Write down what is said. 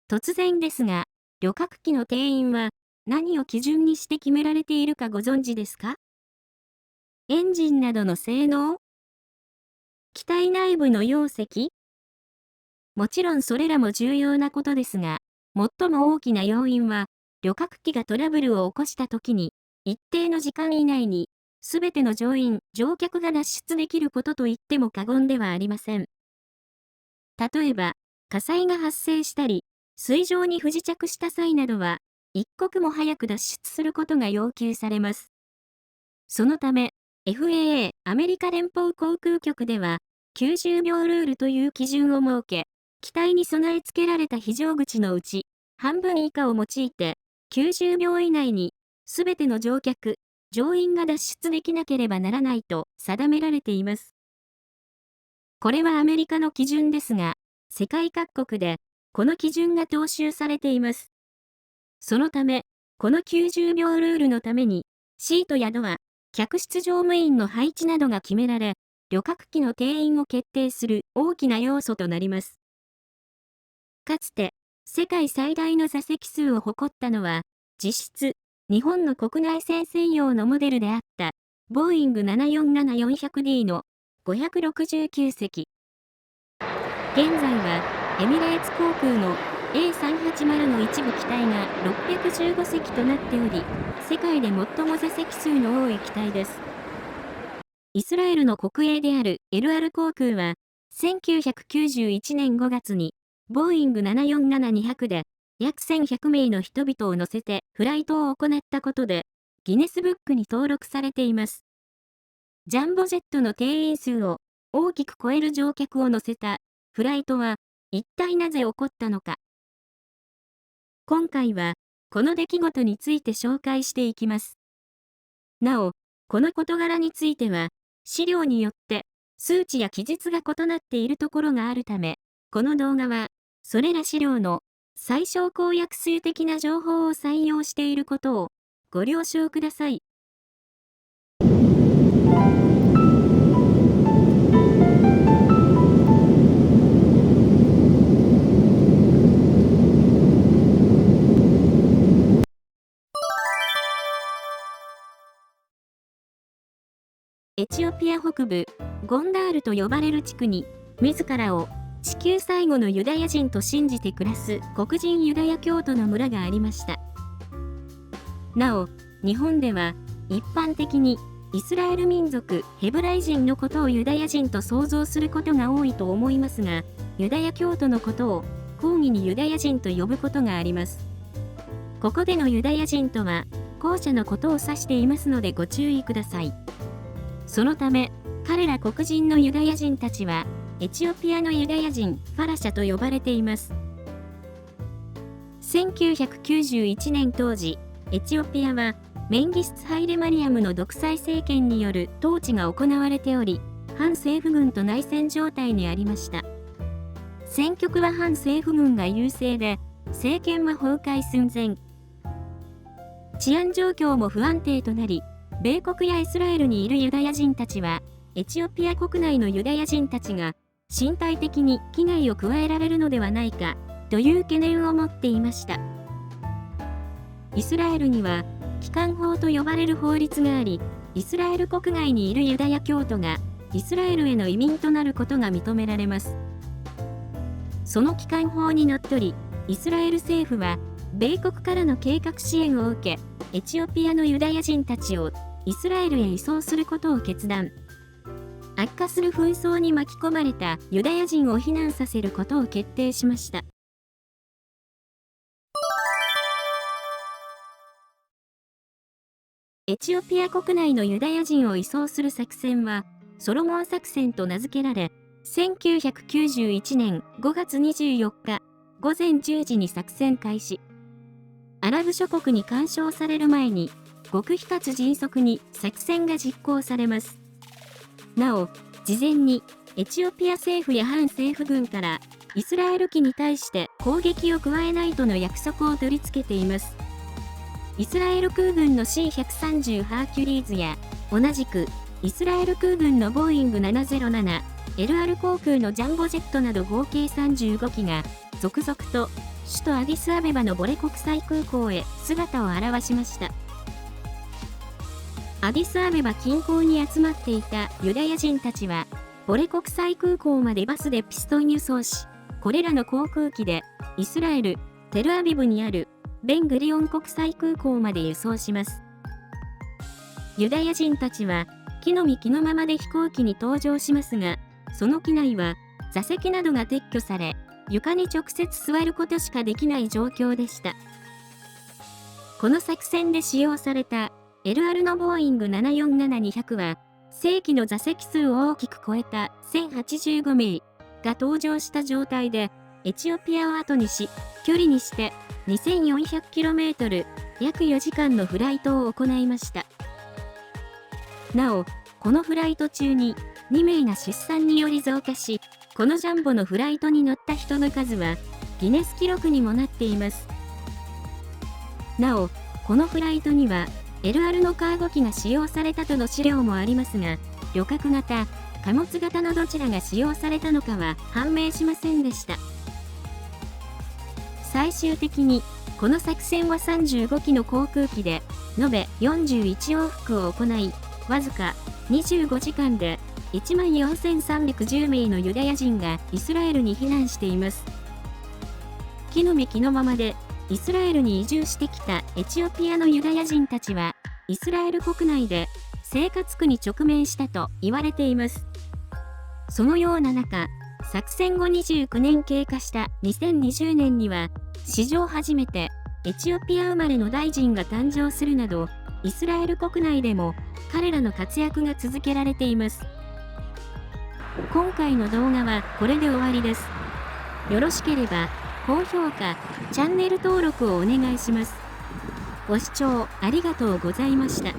突然ですが、旅客機の定員は何を基準にして決められているかご存知ですか？エンジンなどの性能？機体内部の容積？もちろんそれらも重要なことですが、最も大きな要因は、旅客機がトラブルを起こした時に、一定の時間以内に、すべての乗員・乗客が脱出できることと言っても過言ではありません。例えば、火災が発生したり、水上に不時着した際などは、一刻も早く脱出することが要求されます。そのため、FAA アメリカ連邦航空局では、90秒ルールという基準を設け、機体に備え付けられた非常口のうち、半分以下を用いて、90秒以内に、すべての乗客、乗員が脱出できなければならないと定められています。これはアメリカの基準ですが、世界各国で、この基準が踏襲されています。そのため、この90秒ルールのために、シートやドア、客室乗務員の配置などが決められ、旅客機の定員を決定する大きな要素となります。かつて、世界最大の座席数を誇ったのは、実質、日本の国内線専用のモデルであった、ボーイング 747-400D の569席。現在は、エミレーツ航空の A380 の一部機体が615席となっており、世界で最も座席数の多い機体です。イスラエルの国営であるエルアル航空は、1991年5月に、ボーイング 747-200で、約1100名の人々を乗せてフライトを行ったことで、ギネスブックに登録されています。ジャンボジェットの定員数を大きく超える乗客を乗せたフライトは、一体なぜ起こったのか。今回は、この出来事について紹介していきます。なお、この事柄については、資料によって数値や記述が異なっているところがあるため、この動画は、それら資料の最小公約数的な情報を採用していることをご了承ください。エチオピア北部、ゴンダールと呼ばれる地区に、自らを地球最後のユダヤ人と信じて暮らす黒人ユダヤ教徒の村がありました。なお、日本では一般的にイスラエル民族ヘブライ人のことをユダヤ人と想像することが多いと思いますが、ユダヤ教徒のことを広義にユダヤ人と呼ぶことがあります。ここでのユダヤ人とは後者のことを指していますのでご注意ください。そのため、彼ら黒人のユダヤ人たちは、エチオピアのユダヤ人、ファラシャと呼ばれています。1991年当時、エチオピアは、メンギス・ハイレマリアムの独裁政権による統治が行われており、反政府軍と内戦状態にありました。戦局は反政府軍が優勢で、政権は崩壊寸前。治安状況も不安定となり、米国やイスラエルにいるユダヤ人たちは、エチオピア国内のユダヤ人たちが身体的に危害を加えられるのではないかという懸念を持っていました。イスラエルには帰還法と呼ばれる法律があり、イスラエル国外にいるユダヤ教徒がイスラエルへの移民となることが認められます。その帰還法にのっとり、イスラエル政府は米国からの計画支援を受け、エチオピアのユダヤ人たちをイスラエルへ移送することを決断。悪化する紛争に巻き込まれたユダヤ人を避難させることを決定しました。エチオピア国内のユダヤ人を移送する作戦は、ソロモン作戦と名付けられ、1991年5月24日午前10時に作戦開始。アラブ諸国に干渉される前に、極秘かつ迅速に作戦が実行されます。なお、事前にエチオピア政府や反政府軍からイスラエル機に対して攻撃を加えないとの約束を取り付けています。イスラエル空軍の C130 ハーキュリーズや、同じくイスラエル空軍のボーイング707、エルアル航空のジャンボジェットなど合計35機が続々と首都アディスアベバのボレ国際空港へ姿を現しました。アディスアベバ近郊に集まっていたユダヤ人たちは、ボレ国際空港までバスでピストン輸送し、これらの航空機でイスラエル・テルアビブにあるベングリオン国際空港まで輸送します。ユダヤ人たちは着の身着のままで飛行機に搭乗しますが、その機内は座席などが撤去され、床に直接座ることしかできない状況でした。この作戦で使用された LR のボーイング747-200は、正規の座席数を大きく超えた1085名が搭乗した状態で、エチオピアを後にし、距離にして 2400km、約4時間のフライトを行いました。なお、このフライト中に2名が出産により増加し、このジャンボのフライトに乗った人の数はギネス記録にもなっています。なお、このフライトには LR のカーゴ機が使用されたとの資料もありますが、旅客型、貨物型のどちらが使用されたのかは判明しませんでした。最終的に、この作戦は35機の航空機で、延べ41往復を行い、わずか25時間で14,310名のユダヤ人がイスラエルに避難しています。着の身着のままでイスラエルに移住してきたエチオピアのユダヤ人たちは、イスラエル国内で生活苦に直面したと言われています。そのような中、作戦後29年経過した2020年には、史上初めてエチオピア生まれの大臣が誕生するなど、イスラエル国内でも彼らの活躍が続けられています。今回の動画はこれで終わりです。よろしければ高評価、チャンネル登録をお願いします。ご視聴ありがとうございました。